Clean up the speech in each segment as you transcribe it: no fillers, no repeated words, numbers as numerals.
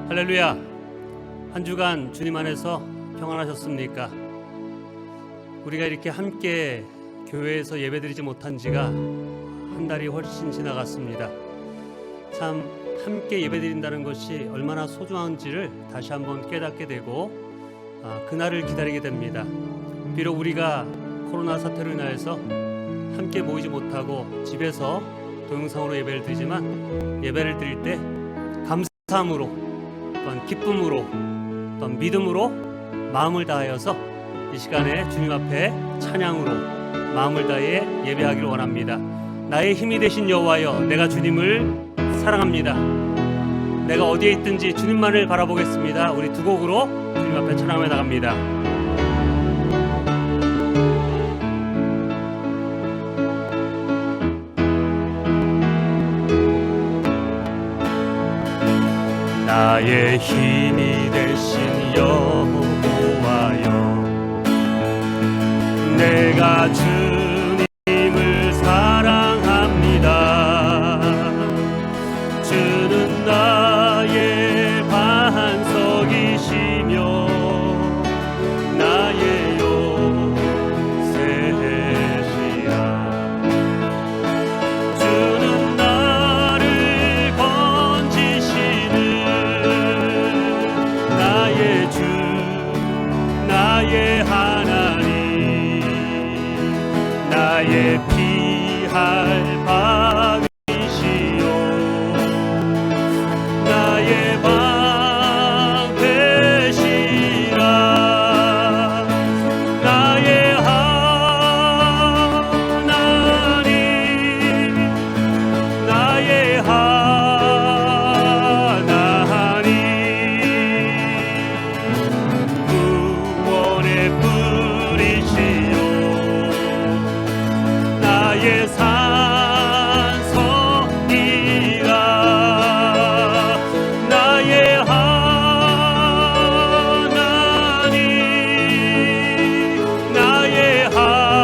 할렐루야. 한 주간 주님 안에서 평안하셨습니까? 우리가 이렇게 함께 교회에서 예배드리지 못한 지가 한 달이 훨씬 지나갔습니다. 참 함께 예배드린다는 것이 얼마나 소중한지를 다시 한번 깨닫게 되고 그날을 기다리게 됩니다. 비록 우리가 코로나 사태로 인하여서 함께 모이지 못하고 집에서 동영상으로 예배를 드리지만 예배를 드릴 때 감사함으로 또한 기쁨으로 또한 믿음으로 마음을 다하여서 이 시간에 주님 앞에 찬양으로 마음을 다해 예배하기를 원합니다. 나의 힘이 되신 여호와여, 내가 주님을 사랑합니다. 내가 어디에 있든지 주님만을 바라보겠습니다. 우리 두 곡으로 주님 앞에 찬양하며 나갑니다. 나의 힘이 되신 여호와여, 내가 주님을 사랑합니다. 주는 나의 반석이시며 나의 요새시라. 주는 나를 건지시는 나의 주, 나의 하나님, 나의 피할 방이시요 나의 방패시라. 나의 하나님, 나의 하나님, 구원의 뿌리시요 나의 산성이라. 나의 하나님, 나의 하나님,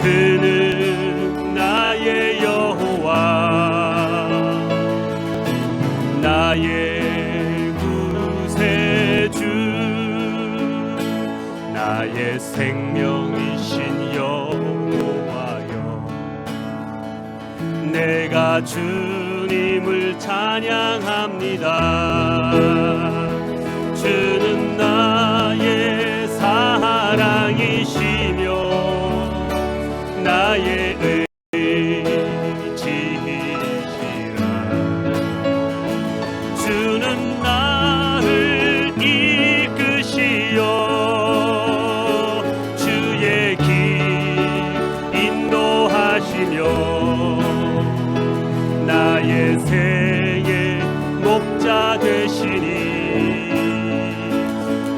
그는 나의 여호와, 나의 구세주, 나의 생명이신 여호와여, 내가 주님을 찬양합니다. 주는 나의 사랑이시며 나의 의지시라. 주는 나를 이끄시어 주의 길 인도하시며 나의 생의 목자 되시니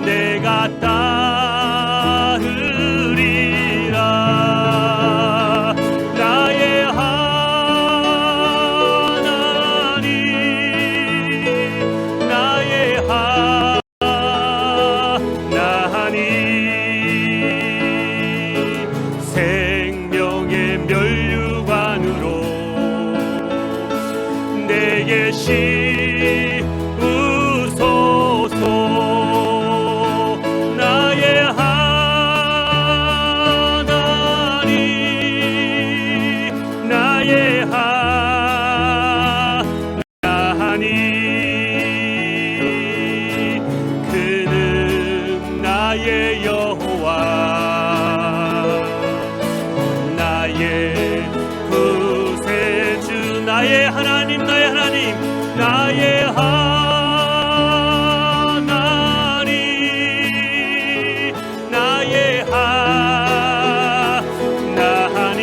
내가 따르리라. 나의 하나님, 나의 하나님, 생명의 면류관으로 내게 씌우소서. 나의 하나님, 나의 하나님, 그는 나의 여호와, 나의 구세주, 나의 하나님, 나의 하나님, 나의 하나님, 나의 하나님,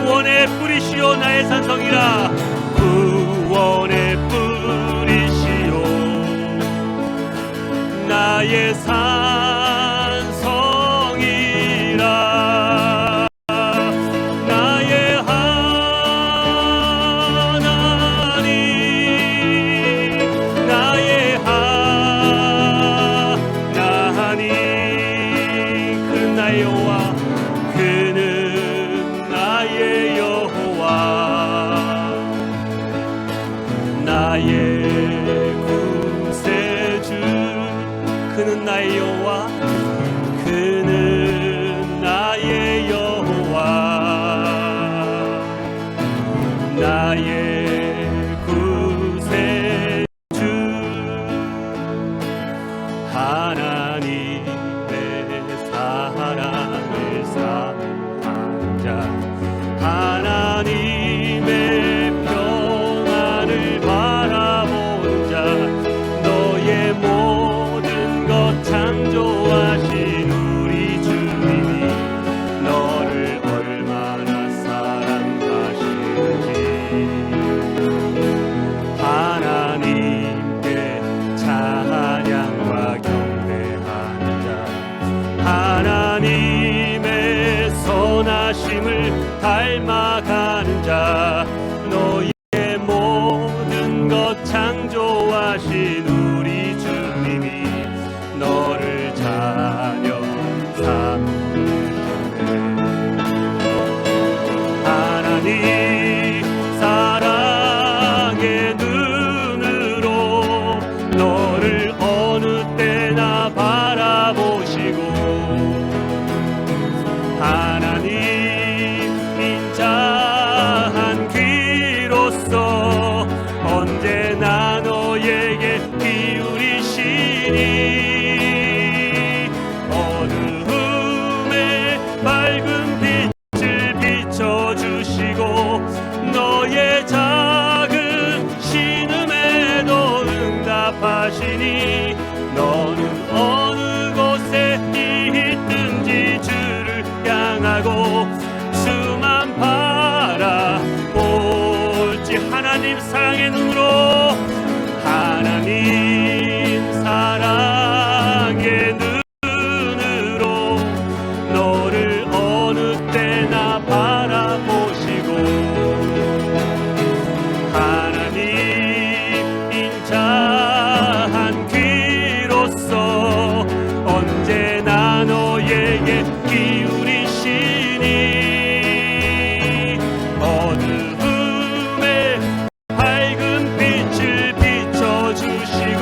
구원의 뿌리시오 나의 산성이라. 구원의 뿌리시오 나의 산성이라. 나의 하나님, 하나님을 닮아가는 자, 너희의 모든 것 창조하신 우리 주님이 너를 자녀 삼으셨네. 하나님 사랑의 눈으로 너를 어느 때나 바라보시고, 하나님 인자한 귀로서 언제나 너에게 기울이시니 어두움에 밝은 빛을 비춰주시고 너의 작은 신음에도 응답하시니 너는 어느 곳에 있든지 주를 향하고 주만 바라볼지. 하나님 사랑의 눈으로, 하나님 사랑의 눈으로 너를 어느 때나 바라보시고, 하나님 인자한 귀로서 언제나 너에게 기울이시니 어두움에 밝은 빛을 비춰주시고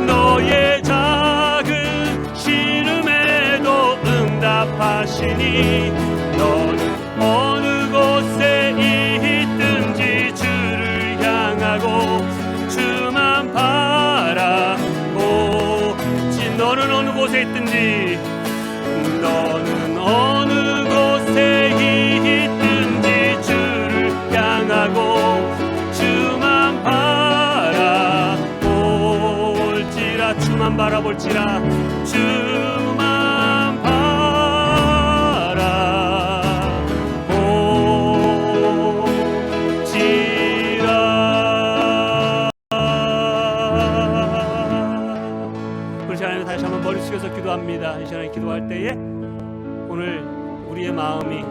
너의 작은 신음에도 응답하시니 너는 어느 곳에 있든지 주를 향하고 주만 바라보지. 너는 어느 곳에 있든지, 너는 어느 곳에 있든지 주를 향하고 주만 바라볼지라. 주만 바라볼지라. 주만 바라볼지라. 우리 시간에 다시 한번 머리 숙여서 기도합니다. 이 시간에 기도할 때에 오늘 우리의 마음이,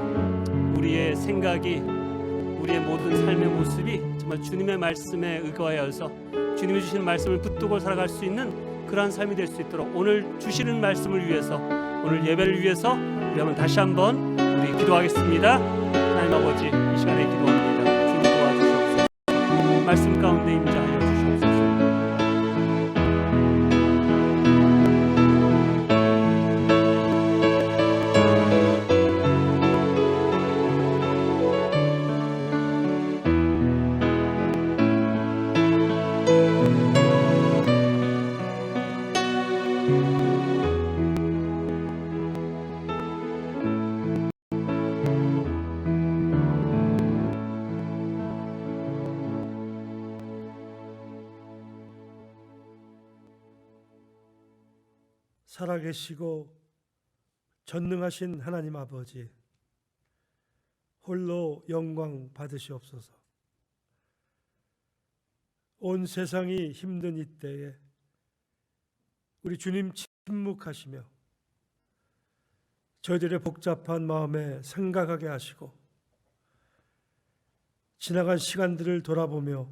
우리의 생각이, 우리의 모든 삶의 모습이 정말 주님의 말씀에 의거하여서 주님이 주시는 말씀을 붙들고 살아갈 수 있는 그러한 삶이 될 수 있도록 오늘 주시는 말씀을 위해서, 오늘 예배를 위해서 우리 한번 다시 한번 우리 기도하겠습니다. 하나님 아버지, 이 시간에 기도합니다. 주님 도와주시옵소서. 말씀 가운데 임재하여 주시옵소서. 살아계시고 전능하신 하나님 아버지, 홀로 영광 받으시옵소서. 온 세상이 힘든 이때에 우리 주님 침묵하시며 저희들의 복잡한 마음에 생각하게 하시고 지나간 시간들을 돌아보며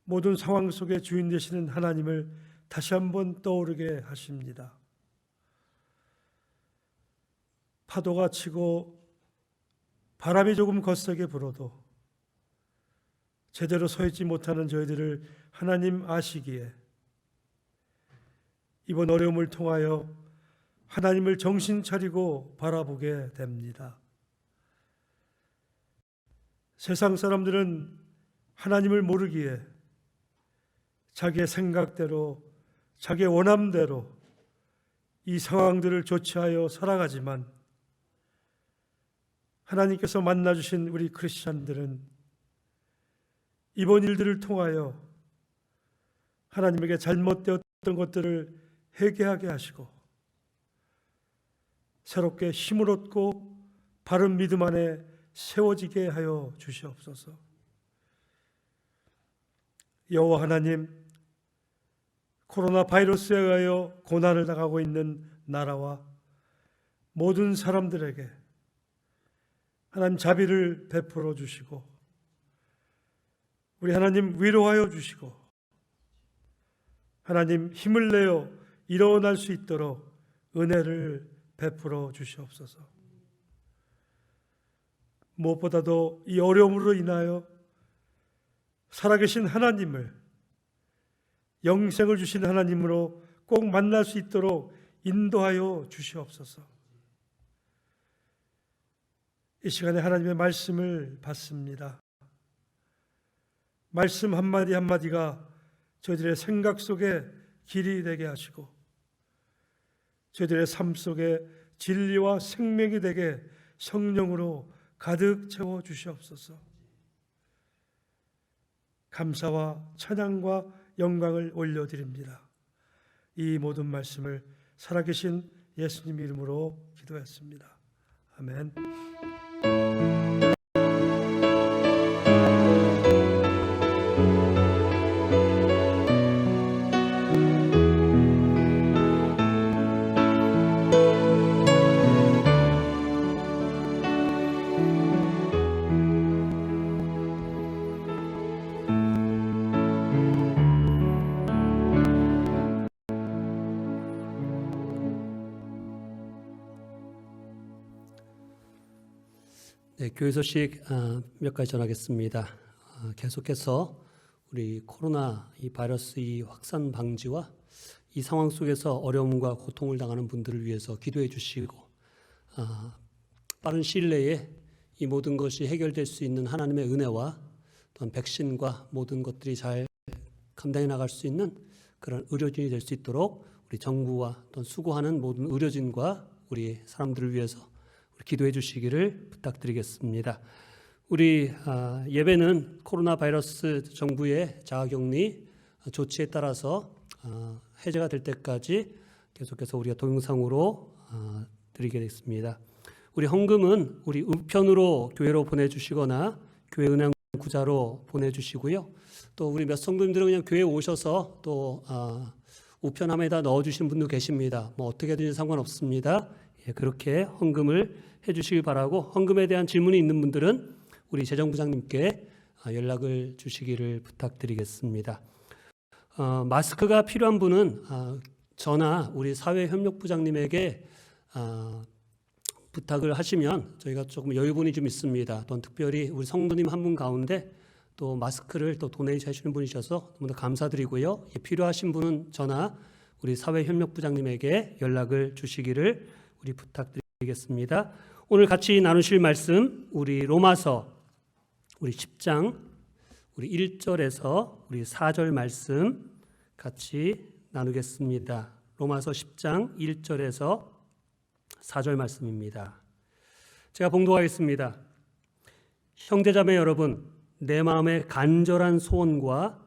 모든 상황 속에 주인 되시는 하나님을 다시 한번 떠오르게 하십니다. 파도가 치고 바람이 조금 거세게 불어도 제대로 서 있지 못하는 저희들을 하나님 아시기에 이번 어려움을 통하여 하나님을 정신 차리고 바라보게 됩니다. 세상 사람들은 하나님을 모르기에 자기의 생각대로, 자기의 원함대로 이 상황들을 조치하여 살아가지만 하나님께서 만나주신 우리 크리스찬들은 이번 일들을 통하여 하나님에게 잘못되었던 것들을 회개하게 하시고 새롭게 힘을 얻고 바른 믿음 안에 세워지게 하여 주시옵소서. 여호와 하나님, 코로나 바이러스에 의하여 고난을 당하고 있는 나라와 모든 사람들에게 하나님 자비를 베풀어 주시고 우리 하나님 위로하여 주시고 하나님 힘을 내어 일어날 수 있도록 은혜를 베풀어 주시옵소서. 무엇보다도 이 어려움으로 인하여 살아계신 하나님을, 영생을 주신 하나님으로 꼭 만날 수 있도록 인도하여 주시옵소서. 이 시간에 하나님의 말씀을 받습니다. 말씀 한마디 한마디가 저희들의 생각 속에 길이 되게 하시고 저희들의 삶 속에 진리와 생명이 되게 성령으로 가득 채워 주시옵소서. 감사와 찬양과 영광을 올려드립니다. 이 모든 말씀을 살아계신 예수님 이름으로 기도했습니다. 아멘. 네, 교회 소식 몇 가지 전하겠습니다. 계속해서 우리 코로나 이 바이러스 이 확산 방지와 이 상황 속에서 어려움과 고통을 당하는 분들을 위해서 기도해 주시고 빠른 시일 내에 이 모든 것이 해결될 수 있는 하나님의 은혜와 또한 백신과 모든 것들이 잘 감당해 나갈 수 있는 그런 의료진이 될 수 있도록 우리 정부와 또 수고하는 모든 의료진과 우리 사람들을 위해서 기도해 주시기를 부탁드리겠습니다. 우리 예배는 코로나 바이러스 정부의 자가격리 조치에 따라서 해제가 될 때까지 계속해서 우리가 동영상으로 드리게 됐습니다. 우리 헌금은 우리 우편으로 교회로 보내주시거나 교회 은행 구자로 보내주시고요. 또 우리 몇 성도님들은 그냥 교회에 오셔서 또 우편함에다 넣어주신 분도 계십니다. 뭐 어떻게든지 상관없습니다. 예, 그렇게 헌금을 해주시길 바라고 헌금에 대한 질문이 있는 분들은 우리 재정부장님께 연락을 주시기를 부탁드리겠습니다. 마스크가 필요한 분은 저나 우리 사회협력부장님에게 부탁을 하시면 저희가 조금 여유분이 좀 있습니다. 또 특별히 우리 성도님 한 분 가운데 또 마스크를 또 도네이션 해주시는 분이셔서 너무나 감사드리고요. 필요하신 분은 저나 우리 사회협력부장님에게 연락을 주시기를 우리 부탁드리겠습니다. 오늘 같이 나누실 말씀 우리 로마서 우리 10장 우리 1절에서 우리 4절 말씀 같이 나누겠습니다. 로마서 10장 1절에서 4절 말씀입니다. 제가 봉독하겠습니다. 형제자매 여러분, 내 마음의 간절한 소원과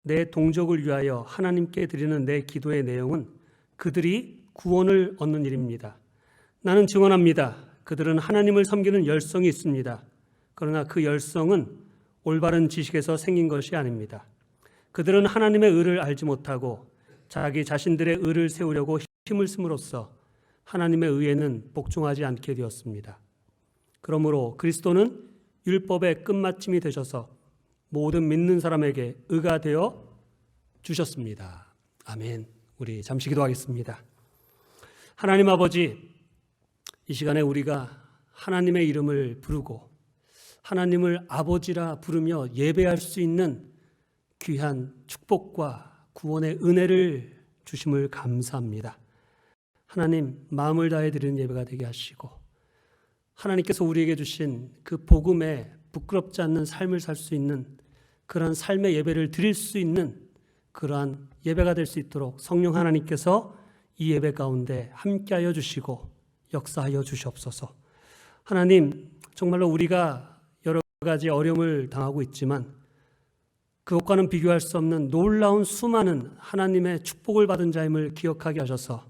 내 동족을 위하여 하나님께 드리는 내 기도의 내용은 그들이 구원을 얻는 일입니다. 나는 증언합니다. 그들은 하나님을 섬기는 열성이 있습니다. 그러나 그 열성은 올바른 지식에서 생긴 것이 아닙니다. 그들은 하나님의 의를 알지 못하고 자기 자신들의 의를 세우려고 힘을 쓰므로써 하나님의 의에는 복종하지 않게 되었습니다. 그러므로 그리스도는 율법의 끝마침이 되셔서 모든 믿는 사람에게 의가 되어 주셨습니다. 아멘. 우리 잠시 기도하겠습니다. 하나님 아버지, 이 시간에 우리가 하나님의 이름을 부르고 하나님을 아버지라 부르며 예배할 수 있는 귀한 축복과 구원의 은혜를 주심을 감사합니다. 하나님, 마음을 다해 드리는 예배가 되게 하시고 하나님께서 우리에게 주신 그 복음에 부끄럽지 않는 삶을 살 수 있는 그러한 삶의 예배를 드릴 수 있는 그러한 예배가 될 수 있도록 성령 하나님께서 이 예배 가운데 함께하여 주시고 역사하여 주시옵소서. 하나님, 정말로 우리가 여러 가지 어려움을 당하고 있지만 그것과는 비교할 수 없는 놀라운 수많은 하나님의 축복을 받은 자임을 기억하게 하셔서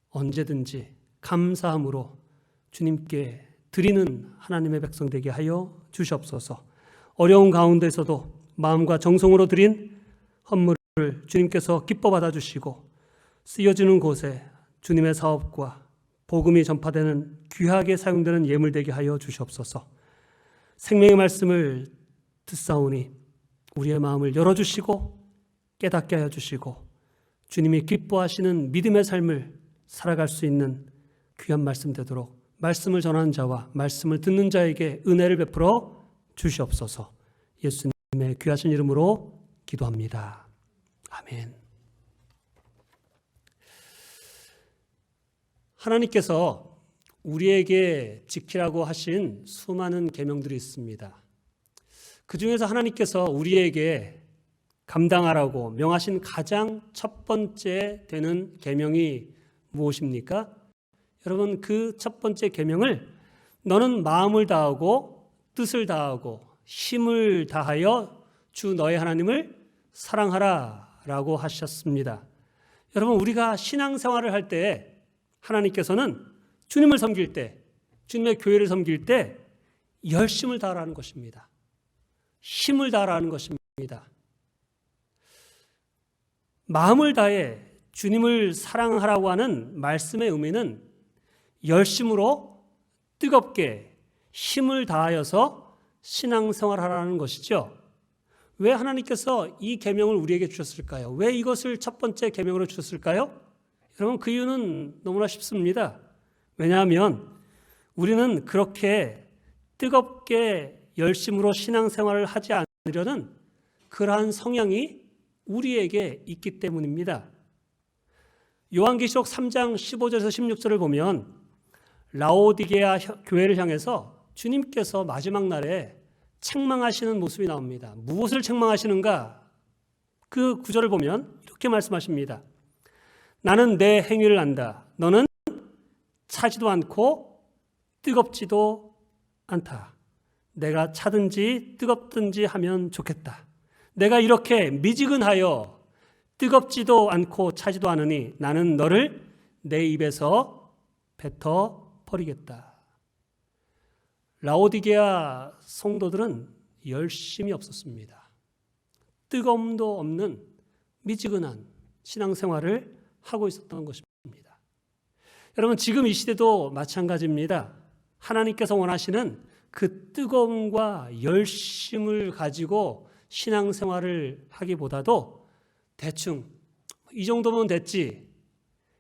언제든지 감사함으로 주님께 드리는 하나님의 백성 되게 하여 주시옵소서. 어려운 가운데서도 마음과 정성으로 드린 헌물을 주님께서 기뻐 받아주시고 쓰여지는 곳에 주님의 사업과 복음이 전파되는 귀하게 사용되는 예물 되게 하여 주시옵소서. 생명의 말씀을 듣사오니 우리의 마음을 열어주시고 깨닫게 하여 주시고 주님이 기뻐하시는 믿음의 삶을 살아갈 수 있는 귀한 말씀 되도록 말씀을 전하는 자와 말씀을 듣는 자에게 은혜를 베풀어 주시옵소서. 예수님의 귀하신 이름으로 기도합니다. 아멘. 하나님께서 우리에게 지키라고 하신 수많은 계명들이 있습니다. 그 중에서 하나님께서 우리에게 감당하라고 명하신 가장 첫 번째 되는 계명이 무엇입니까? 여러분, 그 첫 번째 계명을 너는 마음을 다하고 뜻을 다하고 힘을 다하여 주 너의 하나님을 사랑하라 라고 하셨습니다. 여러분, 우리가 신앙생활을 할 때 하나님께서는 주님을 섬길 때, 주님의 교회를 섬길 때 열심을 다하라는 것입니다. 힘을 다하라는 것입니다. 마음을 다해 주님을 사랑하라고 하는 말씀의 의미는 열심으로 뜨겁게 힘을 다하여서 신앙생활하라는 것이죠. 왜 하나님께서 이 계명을 우리에게 주셨을까요? 왜 이것을 첫 번째 계명으로 주셨을까요? 여러분, 그 이유는 너무나 쉽습니다. 왜냐하면 우리는 그렇게 뜨겁게 열심으로 신앙생활을 하지 않으려는 그러한 성향이 우리에게 있기 때문입니다. 요한계시록 3장 15절에서 16절을 보면 라오디게아 교회를 향해서 주님께서 마지막 날에 책망하시는 모습이 나옵니다. 무엇을 책망하시는가? 그 구절을 보면 이렇게 말씀하십니다. 나는 내 행위를 안다. 너는 차지도 않고 뜨겁지도 않다. 내가 차든지 뜨겁든지 하면 좋겠다. 내가 이렇게 미지근하여 뜨겁지도 않고 차지도 않으니 나는 너를 내 입에서 뱉어 버리겠다. 라오디게아 성도들은 열심이 없었습니다. 뜨거움도 없는 미지근한 신앙생활을 하고 있었던 것입니다. 여러분, 지금 이 시대도 마찬가지입니다. 하나님께서 원하시는 그 뜨거움과 열심을 가지고 신앙생활을 하기보다도 대충 이 정도면 됐지,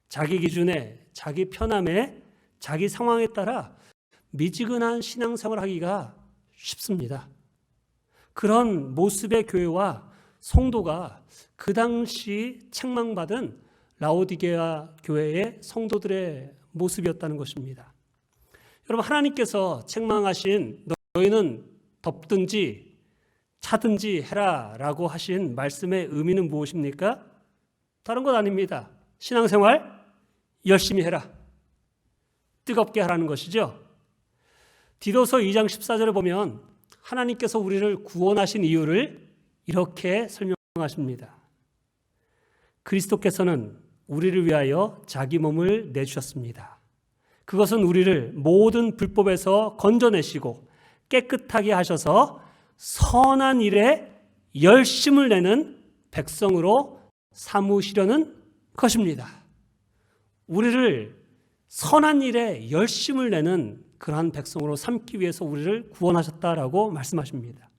자기 기준에, 자기 편함에, 자기 상황에 따라 미지근한 신앙생활을 하기가 쉽습니다. 그런 모습의 교회와 성도가 그 당시 책망받은 라오디게아 교회의 성도들의 모습이었다는 것입니다. 여러분, 하나님께서 책망하신 너희는 덥든지 차든지 해라 라고 하신 말씀의 의미는 무엇입니까? 다른 것 아닙니다. 신앙생활 열심히 해라, 뜨겁게 하라는 것이죠. 디도서 2장 14절에 보면 하나님께서 우리를 구원하신 이유를 이렇게 설명하십니다. 그리스도께서는 우리를 위하여 자기 몸을 내주셨습니다. 그것은 우리를 모든 불법에서 건져내시고 깨끗하게 하셔서 선한 일에 열심을 내는 백성으로 삼으시려는 것입니다. 우리를 선한 일에 열심을 내는 그러한 백성으로 삼기 위해서 우리를 구원하셨다라고 말씀하십니다.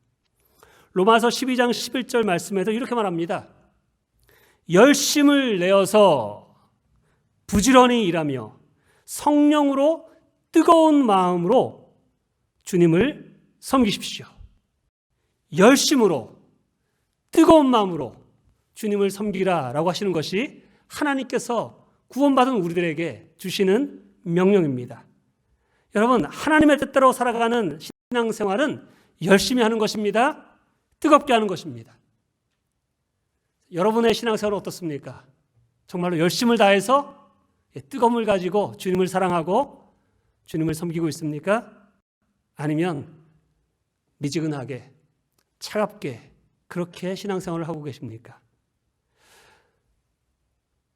로마서 12장 11절 말씀에도 이렇게 말합니다. 열심을 내어서 부지런히 일하며 성령으로 뜨거운 마음으로 주님을 섬기십시오. 열심으로 뜨거운 마음으로 주님을 섬기라라고 하시는 것이 하나님께서 구원받은 우리들에게 주시는 명령입니다. 여러분, 하나님의 뜻대로 살아가는 신앙생활은 열심히 하는 것입니다. 뜨겁게 하는 것입니다. 여러분의 신앙생활은 어떻습니까? 정말로 열심을 다해서 뜨거움을 가지고 주님을 사랑하고 주님을 섬기고 있습니까? 아니면 미지근하게 차갑게 그렇게 신앙생활을 하고 계십니까?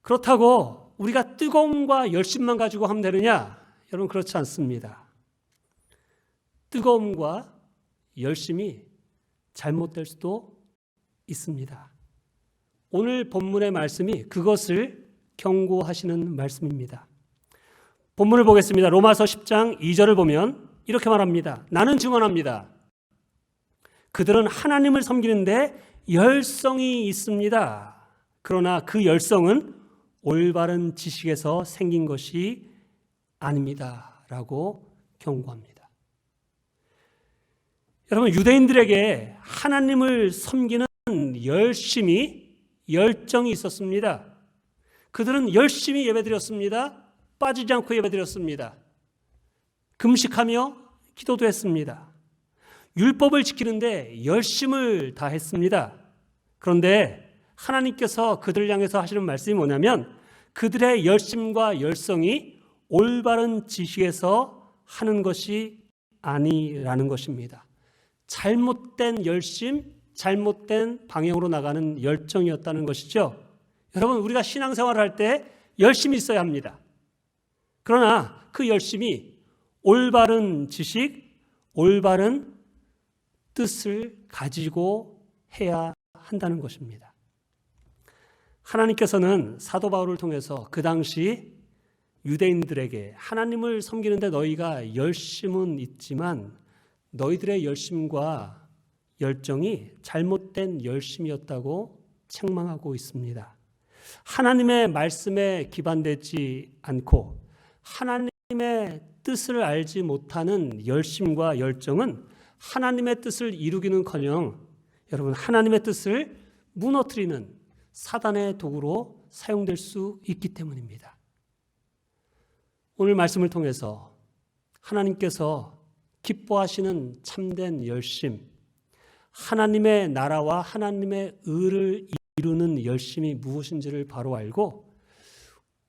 그렇다고 우리가 뜨거움과 열심만 가지고 하면 되느냐? 여러분, 그렇지 않습니다. 뜨거움과 열심이 잘못될 수도 있습니다. 오늘 본문의 말씀이 그것을 경고하시는 말씀입니다. 본문을 보겠습니다. 로마서 10장 2절을 보면 이렇게 말합니다. 나는 증언합니다. 그들은 하나님을 섬기는데 열성이 있습니다. 그러나 그 열성은 올바른 지식에서 생긴 것이 아닙니다. 라고 경고합니다. 여러분, 유대인들에게 하나님을 섬기는 열정이 있었습니다. 그들은 열심히 예배드렸습니다. 빠지지 않고 예배드렸습니다. 금식하며 기도도 했습니다. 율법을 지키는데 열심을 다했습니다. 그런데 하나님께서 그들을 향해서 하시는 말씀이 뭐냐면 그들의 열심과 열성이 올바른 지식에서 하는 것이 아니라는 것입니다. 잘못된 열심, 잘못된 방향으로 나가는 열정이었다는 것이죠. 여러분, 우리가 신앙생활을 할 때 열심히 있어야 합니다. 그러나 그 열심이 올바른 지식, 올바른 뜻을 가지고 해야 한다는 것입니다. 하나님께서는 사도 바울을 통해서 그 당시 유대인들에게 하나님을 섬기는데 너희가 열심은 있지만 너희들의 열심과 열정이 잘못된 열심이었다고 책망하고 있습니다. 하나님의 말씀에 기반되지 않고 하나님의 뜻을 알지 못하는 열심과 열정은 하나님의 뜻을 이루기는커녕 여러분 하나님의 뜻을 무너뜨리는 사단의 도구로 사용될 수 있기 때문입니다. 오늘 말씀을 통해서 하나님께서 기뻐하시는 참된 열심, 하나님의 나라와 하나님의 의를 이루는 열심이 무엇인지를 바로 알고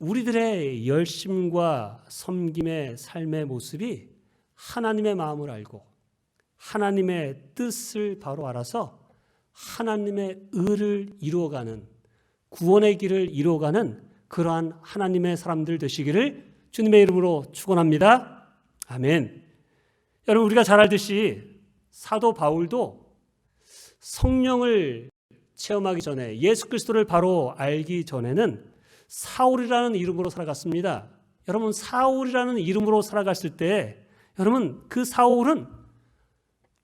우리들의 열심과 섬김의 삶의 모습이 하나님의 마음을 알고 하나님의 뜻을 바로 알아서 하나님의 의를 이루어가는 구원의 길을 이루어가는 그러한 하나님의 사람들 되시기를 주님의 이름으로 축원합니다. 아멘. 여러분, 우리가 잘 알듯이 사도 바울도 성령을 체험하기 전에 예수 그리스도를 바로 알기 전에는 사울이라는 이름으로 살아갔습니다. 여러분, 사울이라는 이름으로 살아갔을 때 여러분 그 사울은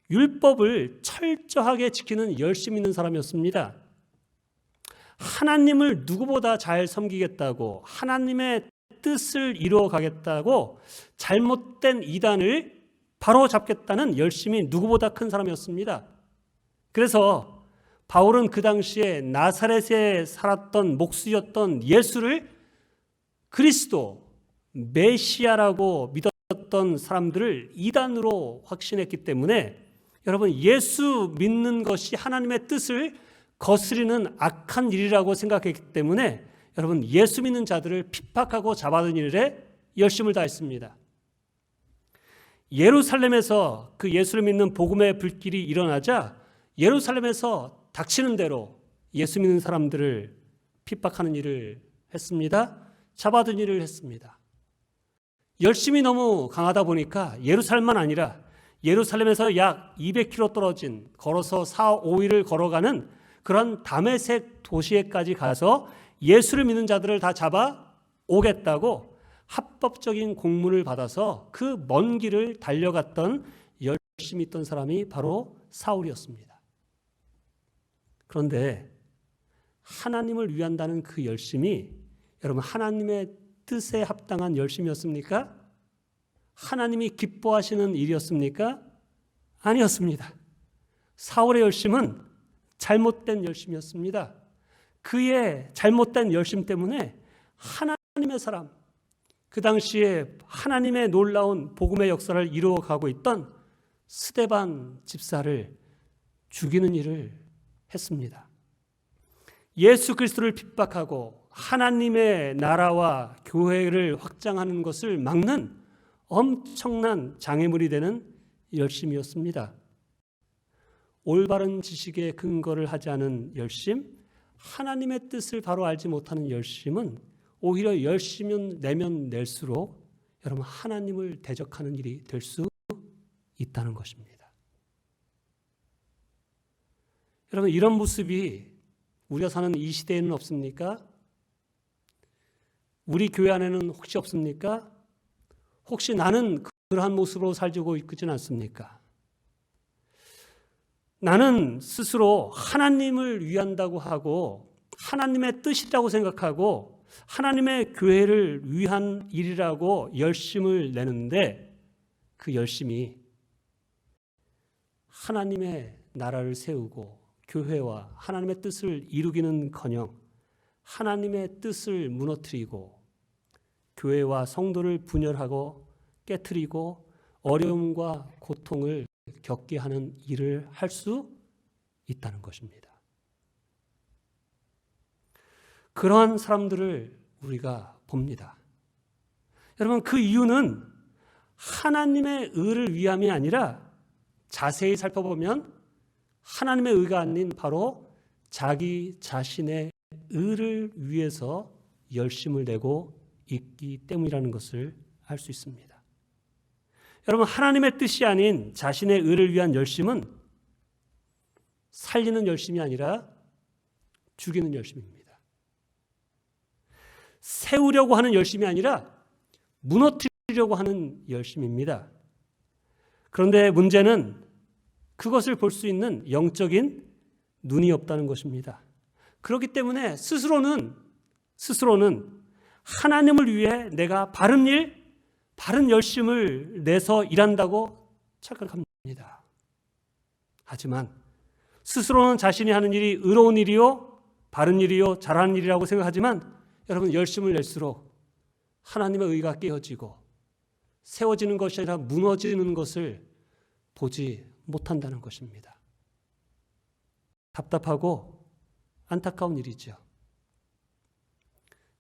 율법을 철저하게 지키는 열심 있는 사람이었습니다. 하나님을 누구보다 잘 섬기겠다고 하나님의 뜻을 이루어 가겠다고 잘못된 이단을 바로 잡겠다는 열심이 누구보다 큰 사람이었습니다. 그래서 바울은 그 당시에 나사렛에 살았던 목수였던 예수를 그리스도 메시아라고 믿었던 사람들을 이단으로 확신했기 때문에 여러분 예수 믿는 것이 하나님의 뜻을 거스리는 악한 일이라고 생각했기 때문에 여러분 예수 믿는 자들을 핍박하고 잡아든 일에 열심을 다했습니다. 예루살렘에서 그 예수를 믿는 복음의 불길이 일어나자 예루살렘에서 닥치는 대로 예수 믿는 사람들을 핍박하는 일을 했습니다. 잡아든 일을 했습니다. 열심이 너무 강하다 보니까 예루살렘만 아니라 예루살렘에서 약 200km 떨어진 걸어서 4, 5일을 걸어가는 그런 다메섹 도시에까지 가서 예수를 믿는 자들을 다 잡아 오겠다고 합법적인 공문을 받아서 그 먼 길을 달려갔던 열심히 있던 사람이 바로 사울이었습니다. 그런데 하나님을 위한다는 그 열심이 여러분 하나님의 뜻에 합당한 열심이었습니까? 하나님이 기뻐하시는 일이었습니까? 아니었습니다. 사울의 열심은 잘못된 열심이었습니다. 그의 잘못된 열심 때문에 하나님의 사람, 그 당시에 하나님의 놀라운 복음의 역사를 이루어가고 있던 스데반 집사를 죽이는 일을 했습니다. 예수 그리스도를 핍박하고 하나님의 나라와 교회를 확장하는 것을 막는 엄청난 장애물이 되는 열심이었습니다. 올바른 지식에 근거를 하지 않은 열심, 하나님의 뜻을 바로 알지 못하는 열심은 오히려 열심은 내면 낼수록 여러분 하나님을 대적하는 일이 될 수 있다는 것입니다. 여러분 이런 모습이 우리가 사는 이 시대에는 없습니까? 우리 교회 안에는 혹시 없습니까? 혹시 나는 그러한 모습으로 살고 있지는 않습니까? 나는 스스로 하나님을 위한다고 하고 하나님의 뜻이라고 생각하고 하나님의 교회를 위한 일이라고 열심을 내는데 그 열심이 하나님의 나라를 세우고 교회와 하나님의 뜻을 이루기는커녕 하나님의 뜻을 무너뜨리고 교회와 성도를 분열하고 깨트리고 어려움과 고통을 겪게 하는 일을 할 수 있다는 것입니다. 그러한 사람들을 우리가 봅니다. 여러분, 그 이유는 하나님의 의를 위함이 아니라 자세히 살펴보면 하나님의 의가 아닌 바로 자기 자신의 의를 위해서 열심을 내고 있기 때문이라는 것을 알 수 있습니다. 여러분, 하나님의 뜻이 아닌 자신의 의를 위한 열심은 살리는 열심이 아니라 죽이는 열심입니다. 세우려고 하는 열심이 아니라 무너뜨리려고 하는 열심입니다. 그런데 문제는 그것을 볼 수 있는 영적인 눈이 없다는 것입니다. 그렇기 때문에 스스로는 하나님을 위해 내가 바른 일, 바른 열심을 내서 일한다고 착각합니다. 하지만 스스로는 자신이 하는 일이 의로운 일이요, 바른 일이요, 잘하는 일이라고 생각하지만 여러분, 열심을 낼수록 하나님의 의가 깨어지고 세워지는 것이 아니라 무너지는 것을 보지 못한다는 것입니다. 답답하고 안타까운 일이죠.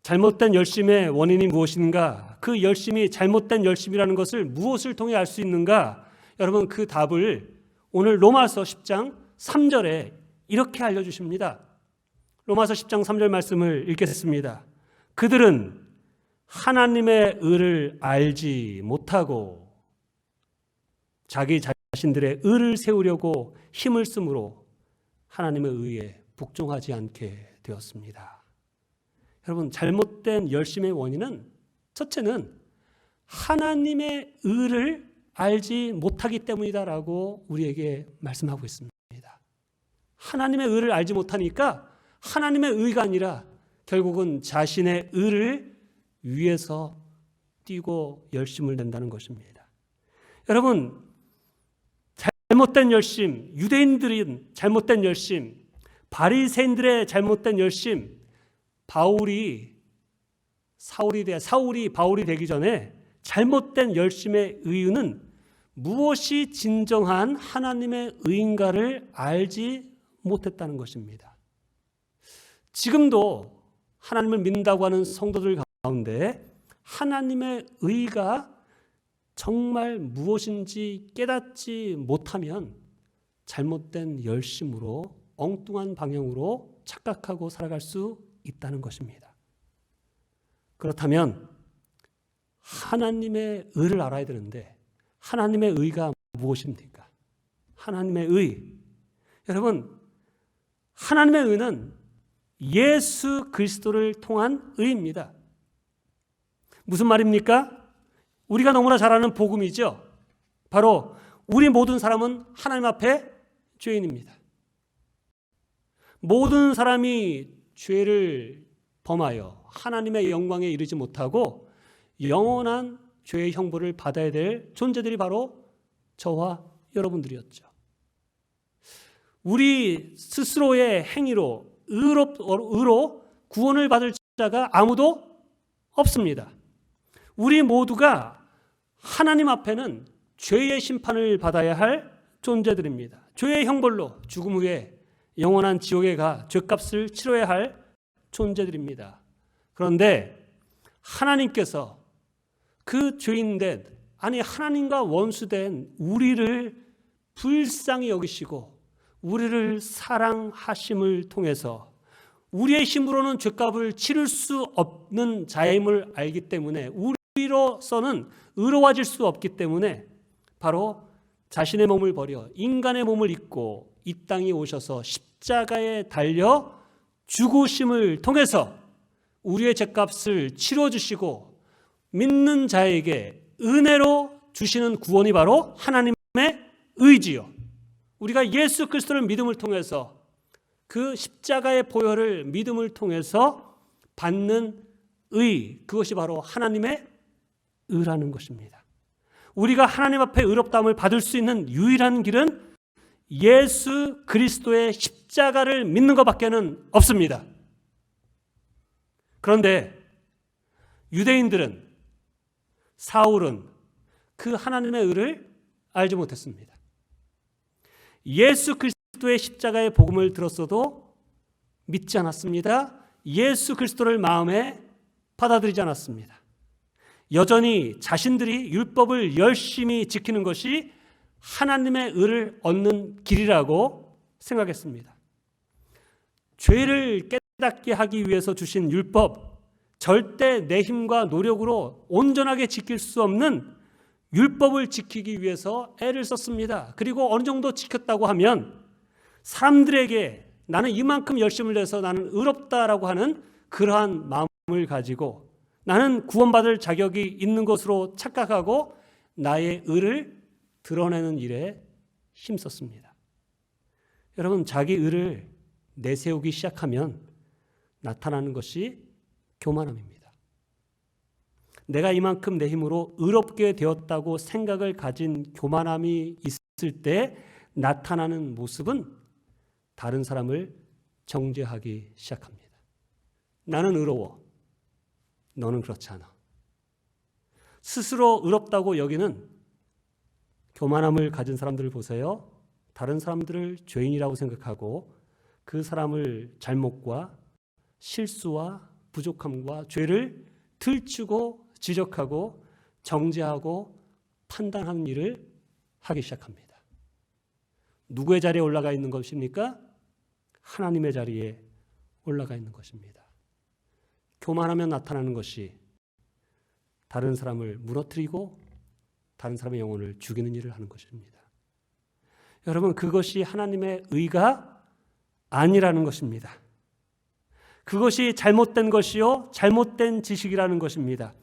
잘못된 열심의 원인이 무엇인가? 그 열심이 잘못된 열심이라는 것을 무엇을 통해 알 수 있는가? 여러분, 그 답을 오늘 로마서 10장 3절에 이렇게 알려주십니다. 로마서 10장 3절 말씀을 읽겠습니다. 그들은 하나님의 의를 알지 못하고 자기 자신들의 의를 세우려고 힘을 쓰므로 하나님의 의에 복종하지 않게 되었습니다. 여러분, 잘못된 열심의 원인은 첫째는 하나님의 의를 알지 못하기 때문이다라고 우리에게 말씀하고 있습니다. 하나님의 의를 알지 못하니까 하나님의 의가 아니라 결국은 자신의 의를 위해서 뛰고 열심을 낸다는 것입니다. 여러분, 잘못된 열심, 유대인들은 잘못된 열심, 바리새인들의 잘못된 열심, 사울이 바울이 되기 전에 잘못된 열심의 이유는 무엇이 진정한 하나님의 의인가를 알지 못했다는 것입니다. 지금도 하나님을 믿는다고 하는 성도들 가운데 하나님의 의가 정말 무엇인지 깨닫지 못하면 잘못된 열심으로 엉뚱한 방향으로 착각하고 살아갈 수 있다는 것입니다. 그렇다면 하나님의 의를 알아야 되는데 하나님의 의가 무엇입니까? 하나님의 의. 여러분, 하나님의 의는 예수 그리스도를 통한 의입니다. 무슨 말입니까? 우리가 너무나 잘 아는 복음이죠. 바로 우리 모든 사람은 하나님 앞에 죄인입니다. 모든 사람이 죄를 범하여 하나님의 영광에 이르지 못하고 영원한 죄의 형벌을 받아야 될 존재들이 바로 저와 여러분들이었죠. 우리 스스로의 행위로 의로 구원을 받을 자가 아무도 없습니다. 우리 모두가 하나님 앞에는 죄의 심판을 받아야 할 존재들입니다. 죄의 형벌로 죽음 후에 영원한 지옥에 가 죄값을 치러야 할 존재들입니다. 그런데 하나님께서 그 죄인된, 아니 하나님과 원수된 우리를 불쌍히 여기시고 우리를 사랑하심을 통해서 우리의 힘으로는 죄값을 치를 수 없는 자임을 알기 때문에 우리로서는 의로워질 수 없기 때문에 바로 자신의 몸을 버려 인간의 몸을 입고 이 땅에 오셔서 십자가에 달려 죽으심을 통해서 우리의 죄값을 치러주시고 믿는 자에게 은혜로 주시는 구원이 바로 하나님의 의지요. 우리가 예수 그리스도를 믿음을 통해서 그 십자가의 보혈을 믿음을 통해서 받는 의, 그것이 바로 하나님의 의라는 것입니다. 우리가 하나님 앞에 의롭다함을 받을 수 있는 유일한 길은 예수 그리스도의 십자가를 믿는 것밖에는 없습니다. 그런데 유대인들은, 사울은 그 하나님의 의를 알지 못했습니다. 예수 그리스도의 십자가의 복음을 들었어도 믿지 않았습니다. 예수 그리스도를 마음에 받아들이지 않았습니다. 여전히 자신들이 율법을 열심히 지키는 것이 하나님의 의를 얻는 길이라고 생각했습니다. 죄를 깨닫게 하기 위해서 주신 율법, 절대 내 힘과 노력으로 온전하게 지킬 수 없는 율법을 지키기 위해서 애를 썼습니다. 그리고 어느 정도 지켰다고 하면 사람들에게 나는 이만큼 열심을 내서 나는 의롭다라고 하는 그러한 마음을 가지고 나는 구원받을 자격이 있는 것으로 착각하고 나의 의를 드러내는 일에 힘썼습니다. 여러분, 자기 의를 내세우기 시작하면 나타나는 것이 교만함입니다. 내가 이만큼 내 힘으로 의롭게 되었다고 생각을 가진 교만함이 있을 때 나타나는 모습은 다른 사람을 정죄하기 시작합니다. 나는 의로워. 너는 그렇지 않아. 스스로 의롭다고 여기는 교만함을 가진 사람들을 보세요. 다른 사람들을 죄인이라고 생각하고 그 사람을 잘못과 실수와 부족함과 죄를 들추고 지적하고 정죄하고 판단하는 일을 하기 시작합니다. 누구의 자리에 올라가 있는 것입니까? 하나님의 자리에 올라가 있는 것입니다. 교만하면 나타나는 것이 다른 사람을 무너뜨리고 다른 사람의 영혼을 죽이는 일을 하는 것입니다. 여러분, 그것이 하나님의 의가 아니라는 것입니다. 그것이 잘못된 것이요, 잘못된 지식이라는 것입니다.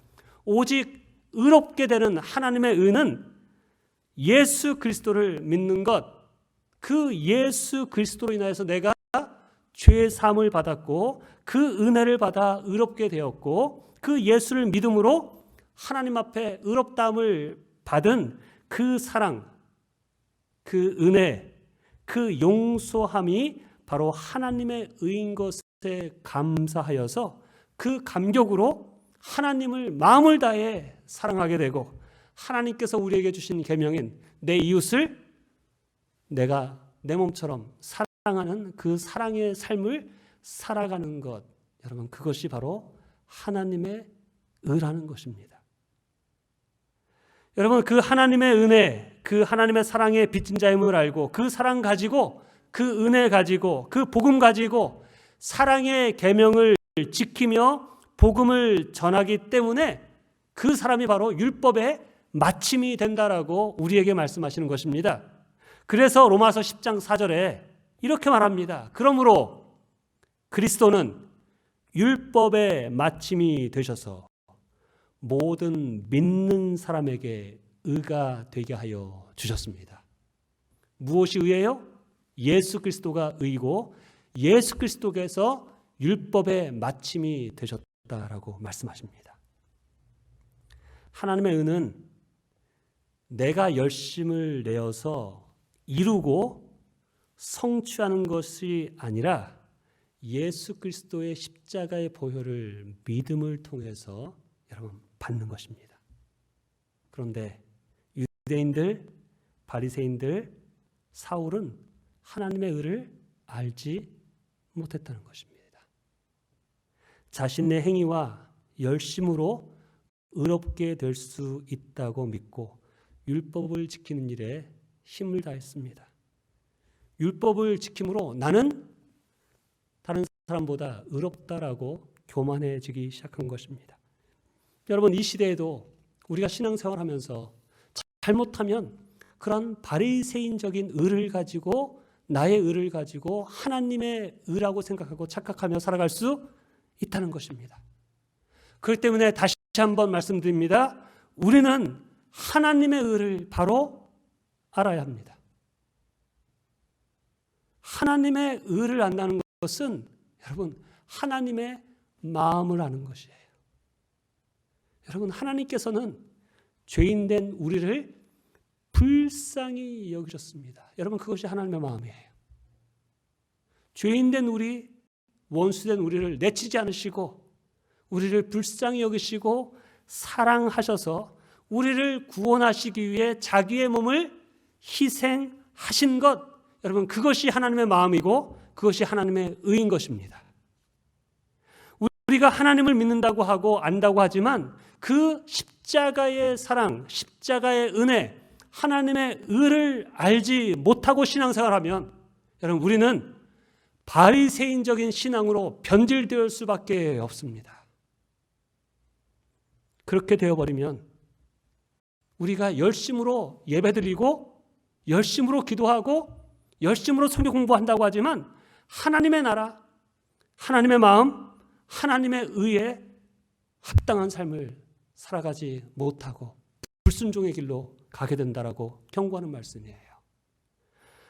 오직 의롭게 되는 하나님의 의는 예수 그리스도를 믿는 것, 그 예수 그리스도로 인하여서 내가 죄 사함을 받았고 그 은혜를 받아 의롭게 되었고 그 예수를 믿음으로 하나님 앞에 의롭다함을 받은 그 사랑, 그 은혜, 그 용서함이 바로 하나님의 의인 것에 감사하여서 그 감격으로 하나님을 마음을 다해 사랑하게 되고 하나님께서 우리에게 주신 계명인 내 이웃을 내가 내 몸처럼 사랑하는 그 사랑의 삶을 살아가는 것, 여러분, 그것이 바로 하나님의 의라는 것입니다. 여러분, 그 하나님의 은혜, 그 하나님의 사랑의 빚진 자임을 알고 그 사랑 가지고 그 은혜 가지고 그 복음 가지고 사랑의 계명을 지키며 복음을 전하기 때문에 그 사람이 바로 율법의 마침이 된다라고 우리에게 말씀하시는 것입니다. 그래서 로마서 10장 4절에 이렇게 말합니다. 그러므로 그리스도는 율법의 마침이 되셔서 모든 믿는 사람에게 의가 되게 하여 주셨습니다. 무엇이 의예요? 예수 그리스도가 의고 예수 그리스도께서 율법의 마침이 되셨다라고 말씀하십니다. 하나님의 의는 내가 열심을 내어서 이루고 성취하는 것이 아니라 예수 그리스도의 십자가의 보혈을 믿음을 통해서 여러분 받는 것입니다. 그런데 유대인들, 바리새인들, 사울은 하나님의 의를 알지 못했다는 것입니다. 자신의 행위와 열심으로 의롭게 될 수 있다고 믿고 율법을 지키는 일에 힘을 다했습니다. 율법을 지킴으로 나는 다른 사람보다 의롭다라고 교만해지기 시작한 것입니다. 여러분, 이 시대에도 우리가 신앙생활하면서 잘못하면 그런 바리새인적인 의를 가지고 나의 의를 가지고 하나님의 의라고 생각하고 착각하며 살아갈 수 있다는 것입니다. 그렇기 때문에 다시 한번 말씀드립니다. 우리는 하나님의 의를 바로 알아야 합니다. 하나님의 의를 안다는 것은 여러분 하나님의 마음을 아는 것이에요. 여러분 하나님께서는 죄인된 우리를 불쌍히 여기셨습니다. 여러분 그것이 하나님의 마음이에요. 죄인된 우리, 원수된 우리를 내치지 않으시고 우리를 불쌍히 여기시고 사랑하셔서 우리를 구원하시기 위해 자기의 몸을 희생하신 것, 여러분 그것이 하나님의 마음이고 그것이 하나님의 의인 것입니다. 우리가 하나님을 믿는다고 하고 안다고 하지만 그 십자가의 사랑, 십자가의 은혜, 하나님의 의를 알지 못하고 신앙생활하면 여러분 우리는 바리새인적인 신앙으로 변질될 수밖에 없습니다. 그렇게 되어버리면 우리가 열심으로 예배드리고 열심으로 기도하고 열심으로 성경 공부한다고 하지만 하나님의 나라, 하나님의 마음, 하나님의 의에 합당한 삶을 살아가지 못하고 불순종의 길로 가게 된다라고 경고하는 말씀이에요.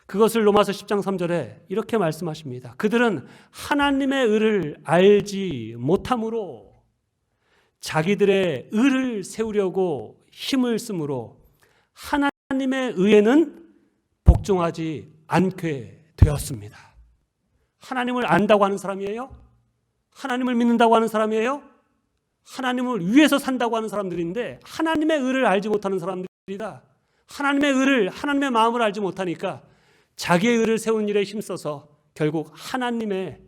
그것을 로마서 10장 3절에 이렇게 말씀하십니다. 그들은 하나님의 의를 알지 못함으로 자기들의 의를 세우려고 힘을 쓰므로 하나님의 의에는 복종하지 않게 되었습니다. 하나님을 안다고 하는 사람이에요? 하나님을 믿는다고 하는 사람이에요? 하나님을 위해서 산다고 하는 사람들인데 하나님의 의를 알지 못하는 사람들이다. 하나님의 의를, 하나님의 마음을 알지 못하니까 자기의 의를 세우는 일에 힘써서 결국 하나님의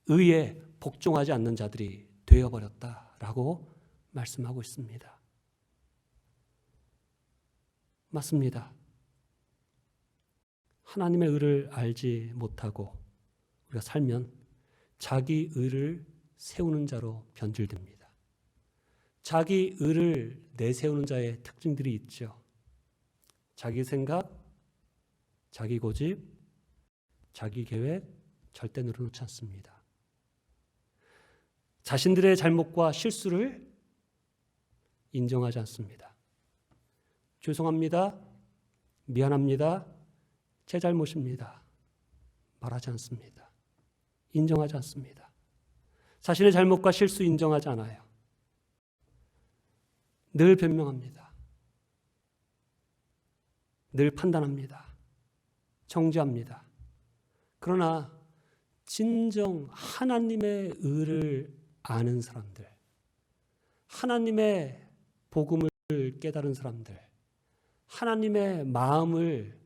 의에 복종하지 않는 자들이 되어버렸다라고 말씀하고 있습니다. 맞습니다. 하나님의 의를 알지 못하고 우리가 살면 자기 의를 세우는 자로 변질됩니다. 자기 의를 내세우는 자의 특징들이 있죠. 자기 생각, 자기 고집, 자기 계획 절대 늘어놓지 않습니다. 자신들의 잘못과 실수를 인정하지 않습니다. 죄송합니다. 미안합니다. 제 잘못입니다. 말하지 않습니다. 인정하지 않습니다. 자신의 잘못과 실수 인정하지 않아요. 늘 변명합니다. 늘 판단합니다. 정죄합니다. 그러나 진정 하나님의 의를 아는 사람들, 하나님의 복음을 깨달은 사람들, 하나님의 마음을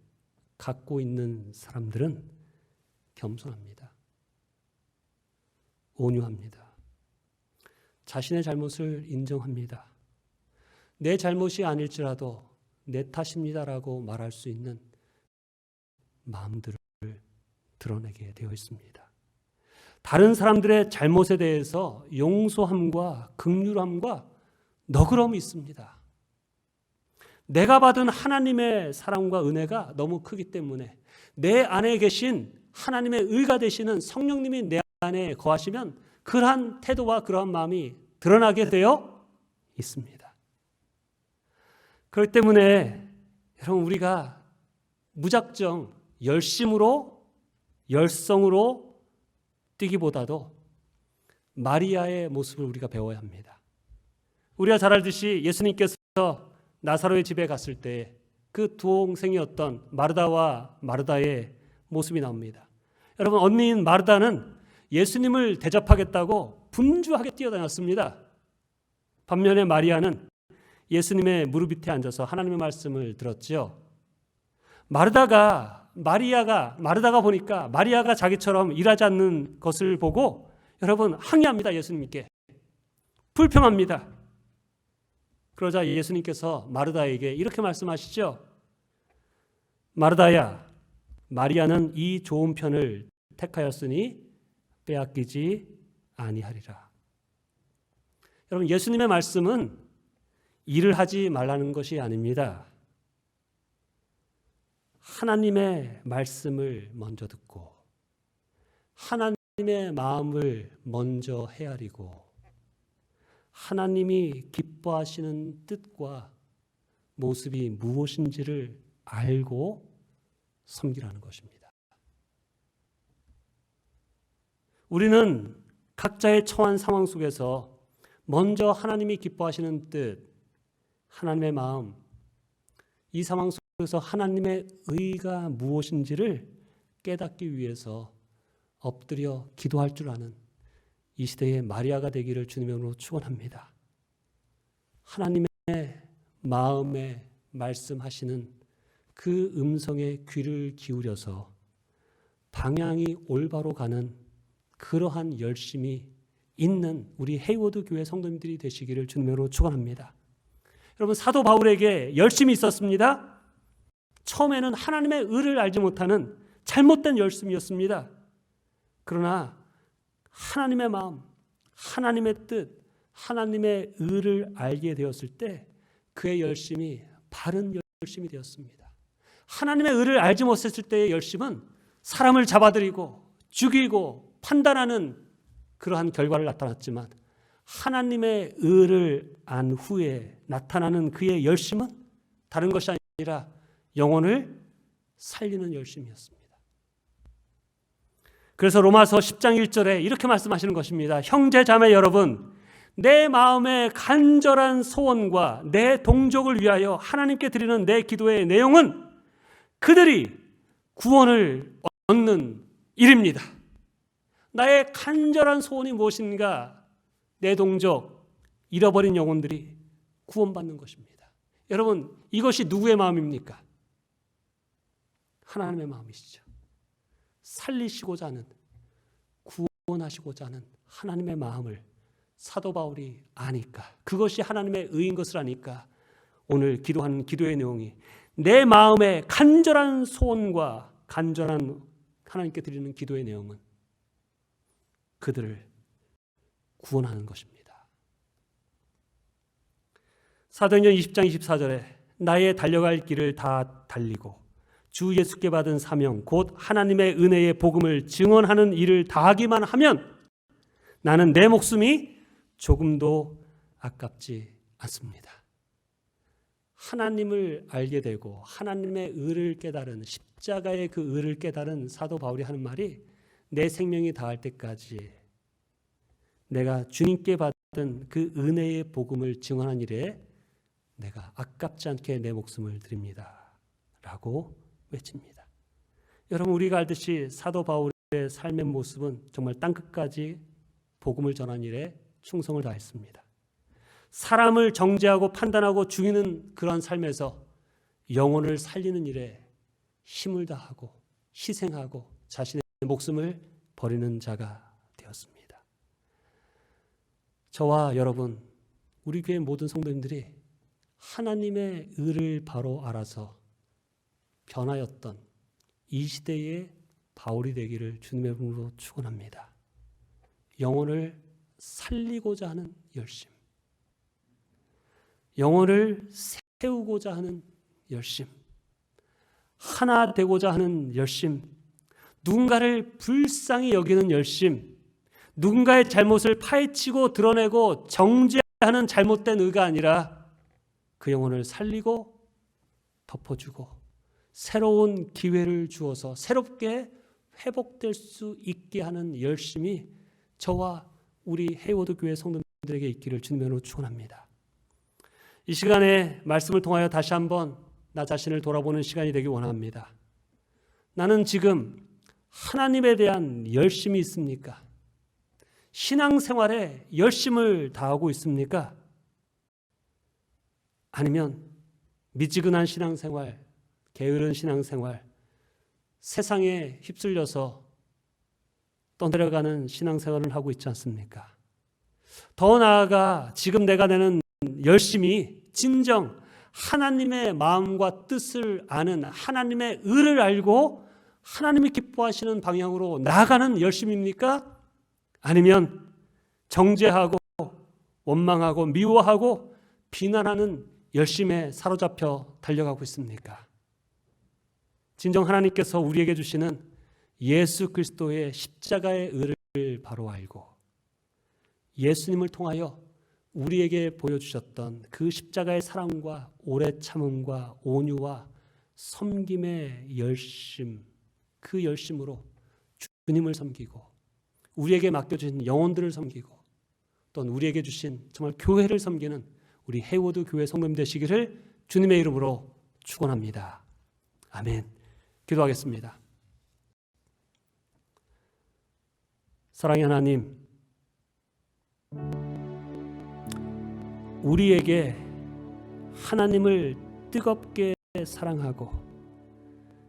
갖고 있는 사람들은 겸손합니다. 온유합니다. 자신의 잘못을 인정합니다. 내 잘못이 아닐지라도 내 탓입니다라고 말할 수 있는 마음들을 드러내게 되어 있습니다. 다른 사람들의 잘못에 대해서 용서함과 긍휼함과 너그러움이 있습니다. 내가 받은 하나님의 사랑과 은혜가 너무 크기 때문에 내 안에 계신 하나님의 의가 되시는 성령님이 내 안에 거하시면 그러한 태도와 그러한 마음이 드러나게 되어 있습니다. 그렇기 때문에 여러분 우리가 무작정 열심으로 열성으로 뛰기보다도 마리아의 모습을 우리가 배워야 합니다. 우리가 잘 알듯이 예수님께서 나사로의 집에 갔을 때 그 동생이었던 마르다와 마르다의 모습이 나옵니다. 여러분 언니인 마르다는 예수님을 대접하겠다고 분주하게 뛰어다녔습니다. 반면에 마리아는 예수님의 무릎 밑에 앉아서 하나님의 말씀을 들었죠. 마르다가 보니까 마리아가 자기처럼 일하지 않는 것을 보고 여러분 항의합니다. 예수님께 불평합니다. 그러자 예수님께서 마르다에게 이렇게 말씀하시죠. 마르다야, 마리아는 이 좋은 편을 택하였으니 빼앗기지 아니하리라. 여러분 예수님의 말씀은 일을 하지 말라는 것이 아닙니다. 하나님의 말씀을 먼저 듣고 하나님의 마음을 먼저 헤아리고 하나님이 기뻐하시는 뜻과 모습이 무엇인지를 알고 섬기라는 것입니다. 우리는 각자의 처한 상황 속에서 먼저 하나님이 기뻐하시는 뜻, 하나님의 마음, 이 상황 속에서 하나님의 의가 무엇인지를 깨닫기 위해서 엎드려 기도할 줄 아는 이 시대의 마리아가 되기를 주님으로 축원합니다. 하나님의 마음에 말씀하시는 그 음성에 귀를 기울여서 방향이 올바로 가는 그러한 열심이 있는 우리 헤이워드 교회 성도님들이 되시기를 주님으로 축원합니다. 여러분, 사도 바울에게 열심이 있었습니다. 처음에는 하나님의 의를 알지 못하는 잘못된 열심이었습니다. 그러나 하나님의 마음, 하나님의 뜻, 하나님의 의를 알게 되었을 때 그의 열심이 바른 열심이 되었습니다. 하나님의 의를 알지 못했을 때의 열심은 사람을 잡아들이고 죽이고 판단하는 그러한 결과를 나타났지만, 하나님의 의를 안 후에 나타나는 그의 열심은 다른 것이 아니라 영혼을 살리는 열심이었습니다. 그래서 로마서 10장 1절에 이렇게 말씀하시는 것입니다. 형제 자매 여러분, 내 마음의 간절한 소원과 내 동족을 위하여 하나님께 드리는 내 기도의 내용은 그들이 구원을 얻는 일입니다. 나의 간절한 소원이 무엇인가? 내 동족, 잃어버린 영혼들이 구원받는 것입니다. 여러분, 이것이 누구의 마음입니까? 하나님의 마음이시죠. 살리시고자 하는, 구원하시고자 하는 하나님의 마음을 사도 바울이 아니까, 그것이 하나님의 의인 것을 아니까 오늘 기도하는 기도의 내용이 내 마음의 간절한 소원과 간절한 하나님께 드리는 기도의 내용은 그들을 구원하는 것입니다. 사도행전 20장 24절에 나의 달려갈 길을 다 달리고 주 예수께 받은 사명 곧 하나님의 은혜의 복음을 증언하는 일을 다하기만 하면 나는 내 목숨이 조금도 아깝지 않습니다. 하나님을 알게 되고 하나님의 의를 깨달은, 십자가의 그 의를 깨달은 사도 바울이 하는 말이 내 생명이 다할 때까지 내가 주님께 받은 그 은혜의 복음을 증언한 일에 내가 아깝지 않게 내 목숨을 드립니다 라고 외칩니다. 여러분, 우리가 알듯이 사도 바울의 삶의 모습은 정말 땅끝까지 복음을 전한 일에 충성을 다했습니다. 사람을 정죄하고 판단하고 죽이는 그런 삶에서 영혼을 살리는 일에 힘을 다하고 희생하고 자신의 목숨을 버리는 자가 되었습니다. 저와 여러분, 우리 교회 모든 성도님들이 하나님의 의를 바로 알아서 변하였던 이 시대의 바울이 되기를 주님의 이름으로 축원합니다. 영혼을 살리고자 하는 열심, 영혼을 세우고자 하는 열심, 하나 되고자 하는 열심, 누군가를 불쌍히 여기는 열심, 누군가의 잘못을 파헤치고 드러내고 정죄하는 잘못된 의가 아니라 그 영혼을 살리고 덮어주고 새로운 기회를 주어서 새롭게 회복될 수 있게 하는 열심이 저와 우리 헤이워드 교회 성도들에게 있기를 주님으로 축원합니다. 이 시간에 말씀을 통하여 다시 한번 나 자신을 돌아보는 시간이 되길 원합니다. 나는 지금 하나님에 대한 열심이 있습니까? 신앙생활에 열심을 다하고 있습니까? 아니면 미지근한 신앙생활, 게으른 신앙생활, 세상에 휩쓸려서 떠내려가는 신앙생활을 하고 있지 않습니까? 더 나아가 지금 내가 내는 열심이 진정 하나님의 마음과 뜻을 아는, 하나님의 의를 알고 하나님이 기뻐하시는 방향으로 나아가는 열심입니까? 아니면 정죄하고 원망하고 미워하고 비난하는 열심에 사로잡혀 달려가고 있습니까? 진정 하나님께서 우리에게 주시는 예수 그리스도의 십자가의 의를 바로 알고 예수님을 통하여 우리에게 보여주셨던 그 십자가의 사랑과 오래 참음과 온유와 섬김의 열심, 그 열심으로 주님을 섬기고 우리에게 맡겨주신 영혼들을 섬기고 또는 우리에게 주신 정말 교회를 섬기는 우리 해워드 교회 성도님 되시기를 주님의 이름으로 축원합니다. 아멘. 기도하겠습니다. 사랑의 하나님, 우리에게 하나님을 뜨겁게 사랑하고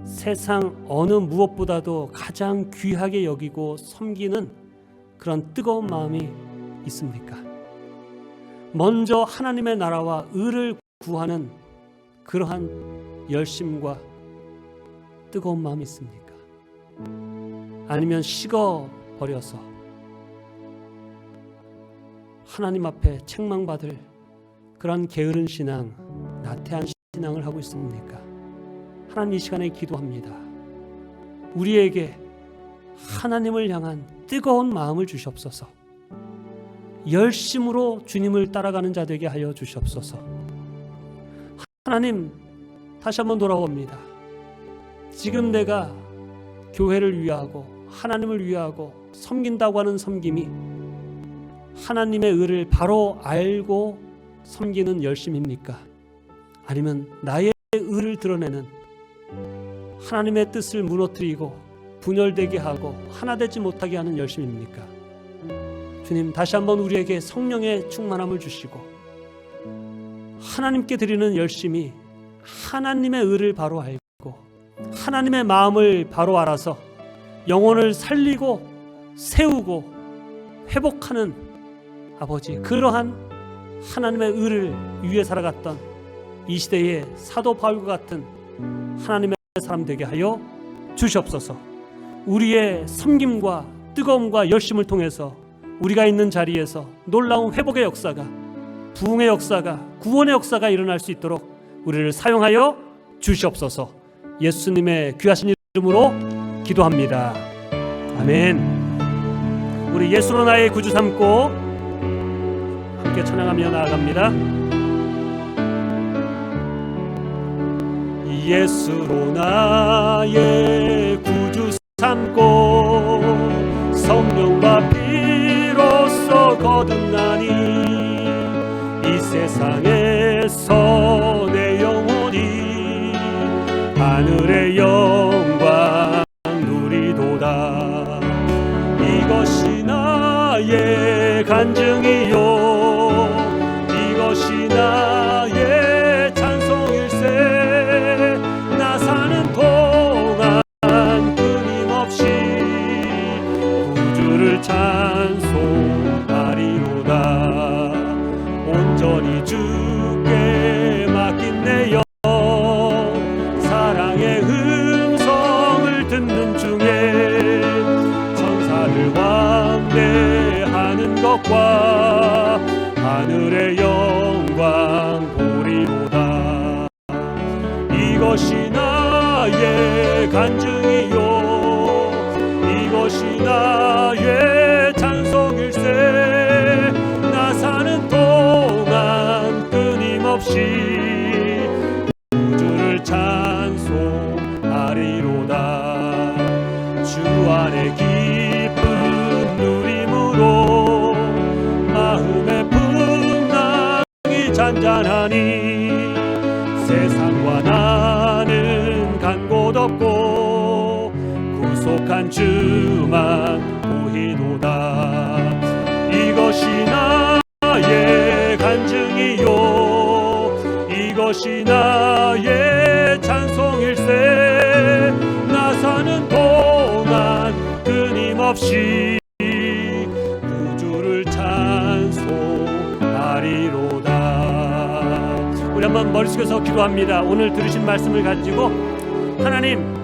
세상 어느 무엇보다도 가장 귀하게 여기고 섬기는 그런 뜨거운 마음이 있습니까? 먼저 하나님의 나라와 의를 구하는 그러한 열심과 뜨거운 마음이 있습니까? 아니면 식어버려서 하나님 앞에 책망받을 그런 게으른 신앙, 나태한 신앙을 하고 있습니까? 하나님, 이 시간에 기도합니다. 우리에게 하나님을 향한 뜨거운 마음을 주시옵소서. 열심으로 주님을 따라가는 자 되게 하여 주시옵소서. 하나님, 다시 한번 돌아옵니다. 지금 내가 교회를 위하고 하나님을 위하고 섬긴다고 하는 섬김이 하나님의 의를 바로 알고 섬기는 열심입니까? 아니면 나의 의를 드러내는 하나님의 뜻을 무너뜨리고 분열되게 하고 하나 되지 못하게 하는 열심입니까? 주님, 다시 한번 우리에게 성령의 충만함을 주시고 하나님께 드리는 열심이 하나님의 의를 바로 알고 하나님의 마음을 바로 알아서 영혼을 살리고 세우고 회복하는 아버지, 그러한 하나님의 의를 위해 살아갔던 이 시대의 사도 바울과 같은 하나님의 사람 되게 하여 주시옵소서. 우리의 섬김과 뜨거움과 열심을 통해서 우리가 있는 자리에서 놀라운 회복의 역사가, 부흥의 역사가, 구원의 역사가 일어날 수 있도록 우리를 사용하여 주시옵소서. 예수님의 귀하신 이름으로 기도합니다. 아멘. 우리 예수로 나의 구주 삼고 함께 찬양하며 나아갑니다. 예수로 나의 구주 삼고 성령과 피로써 거듭나니 이 세상에서 내 영혼이 하늘의 영광 누리도다. 이것이 나의 간증이요 이것이 나의 찬송일세. 나 사는 동안 끊임없이 구주를 찬송하리로다. 온전히 주께 맡긴 내 영, 사랑의 음성을 듣는 중에 천사를 왕래하는 것과 하늘의 영광 보리로다. 이것이 나의 간증이요 이것이 나의 찬송일세. 나 사는 동안 끊임없이 구주를 찬송하리로다. 주 안에 기쁨 누림으로 마음의 풍랑이 잔잔하니 세상과 나는 간 곳 없고 구속한 주만 보이도다. 이것이 나의 간증이요 이것이 나의 찬송일세. 나 사는 동안 끊임없이 구주를 찬송하리로다. 우리 한번 머릿속에서 기도합니다. 오늘 들으신 말씀을 가지고 하나님,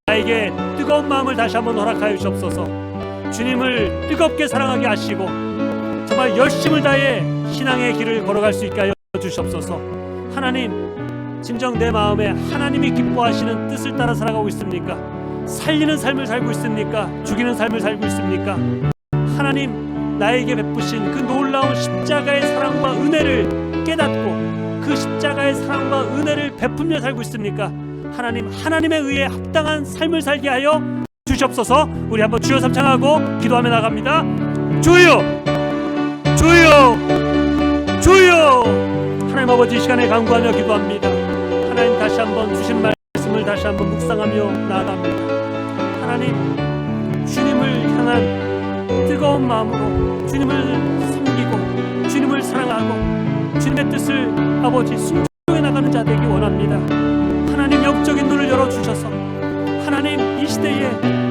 나에게 뜨거운 마음을 다시 한번 허락하여 주옵소서. 주님을 뜨겁게 사랑하게 하시고 정말 열심을 다해 신앙의 길을 걸어갈 수 있게 하여 주시옵소서. 하나님, 진정 내 마음에 하나님이 기뻐하시는 뜻을 따라 살아가고 있습니까? 살리는 삶을 살고 있습니까? 죽이는 삶을 살고 있습니까? 하나님, 나에게 베푸신 그 놀라운 십자가의 사랑과 은혜를 깨닫고 그 십자가의 사랑과 은혜를 베풀며 살고 있습니까? 하나님, 하나님의 의에 합당한 삶을 살게 하여 주시옵소서. 우리 한번 주여 삼창하고 기도하며 나갑니다. 주여, 주여, 주여. 하나님 아버지, 이 시간에 간구하며 기도합니다. 하나님, 다시 한번 주신 말씀을 다시 한번 묵상하며 나아갑니다. 하나님, 주님을 향한 뜨거운 마음으로 주님을 섬기고 주님을 사랑하고 주님의 뜻을 아버지 순종해 나가는 자 되기 원합니다. 하나님, 영적인 눈을 열어주셔서 하나님, 이 시대에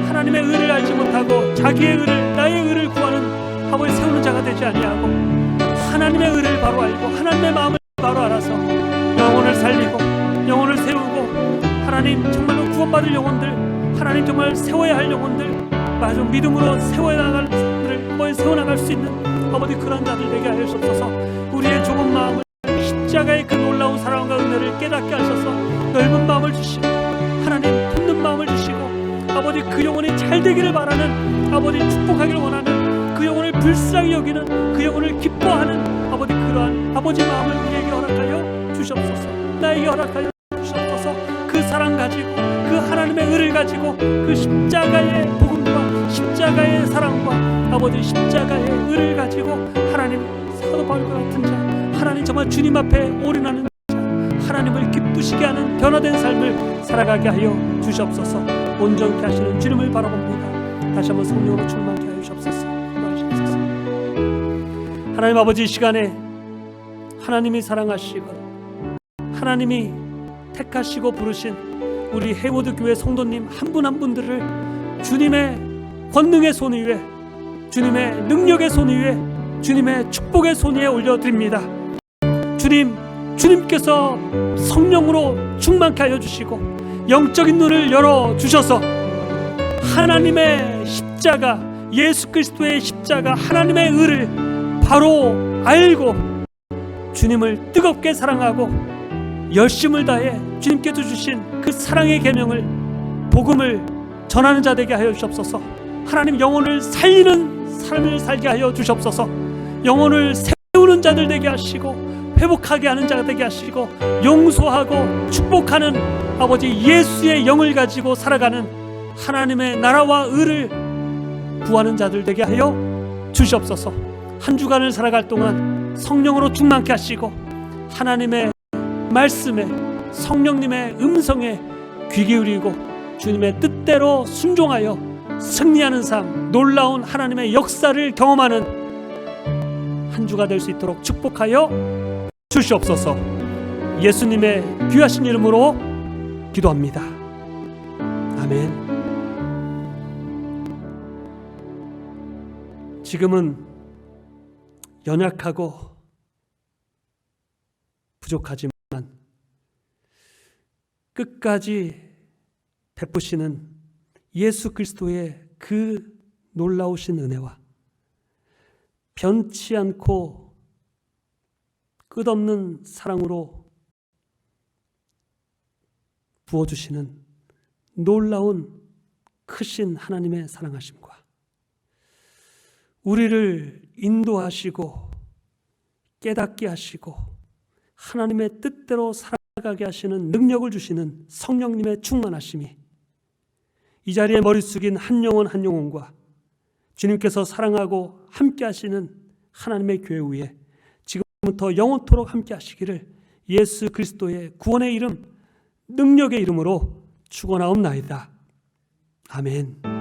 하나님의 의를 알지 못하고 자기의 의를, 나의 의를 구하는 아버지 세우는 자가 되지 아니하고 하나님의 의를 바로 알고 하나님의 마음을 바로 알아서 영혼을 살리고 영혼을 세우고 하나님, 정말로 구원받을 영혼들, 하나님 정말 세워야 할 영혼들, 마저 믿음으로 세워나갈 사람들을 세워나갈 수 있는 아버지 그런 자들 되게 하여 주옵소서. 우리의 좁은 마음을 십자가의 그 놀라운 사랑과 은혜를 깨닫게 하셔서 넓은 마음을 주시고 하나님 품는 마음을 주시고 아버지 그 영혼이 잘 되기를 바라는 아버지 축복하기를 원하는 그 영혼을 불쌍히 여기는 그 영혼을 기뻐하는 아버지 그러한 아버지 마음을 우리에게 허락하여 주시옵소서. 나에게 허락하여 주시옵소서. 그 사랑 가지고 그 하나님의 의를 가지고 그 십자가의 복음과 십자가의 사랑과 아버지 십자가의 의를 가지고 하나님 사도 바울과 같은 자, 하나님 정말 주님 앞에 올인하는 자, 하나님을 기쁘시게 하는 변화된 삶을 살아가게 하여 주시옵소서. 온전케 하시는 주님을 바라봅니다. 다시 한번 성령으로 충만케 하여 주시옵소서. 기도하시옵소서. 하나님 아버지, 이 시간에 하나님이 사랑하시고 하나님이 택하시고 부르신 우리 해워드 교회 성도님 한 분 한 분들을 주님의 권능의 손 위에, 주님의 능력의 손 위에, 주님의 축복의 손 위에 올려드립니다. 주님, 주님께서 성령으로 충만케 하여 주시고 영적인 눈을 열어주셔서 하나님의 십자가, 예수 그리스도의 십자가, 하나님의 의를 바로 알고 주님을 뜨겁게 사랑하고 열심을 다해 주님께서 주신 그 사랑의 계명을, 복음을 전하는 자 되게 하여 주시옵소서. 하나님, 영혼을 살리는 삶을 살게 하여 주시옵소서. 영혼을 세우는 자들 되게 하시고 회복하게 하는 자가 되게 하시고 용서하고 축복하는 아버지 예수의 영을 가지고 살아가는 하나님의 나라와 의를 구하는 자들 되게 하여 주시옵소서. 한 주간을 살아갈 동안 성령으로 충만케 하시고 하나님의 말씀에, 성령님의 음성에 귀 기울이고 주님의 뜻대로 순종하여 승리하는 삶, 놀라운 하나님의 역사를 경험하는 한 주가 될 수 있도록 축복하여 주시옵소서. 예수님의 귀하신 이름으로 기도합니다. 아멘. 지금은 연약하고 부족하지만 끝까지 베푸시는 예수 그리스도의 그 놀라우신 은혜와 변치 않고 끝없는 사랑으로 부어주시는 놀라운 크신 하나님의 사랑하심과 우리를 인도하시고 깨닫게 하시고 하나님의 뜻대로 살아가게 하시는 능력을 주시는 성령님의 충만하심이 이 자리에 머리 숙인 한 영혼 한 영혼과 주님께서 사랑하고 함께 하시는 하나님의 교회 위에 지금부터 영원토록 함께 하시기를 예수 그리스도의 구원의 이름, 능력의 이름으로 축원하옵나이다. 아멘.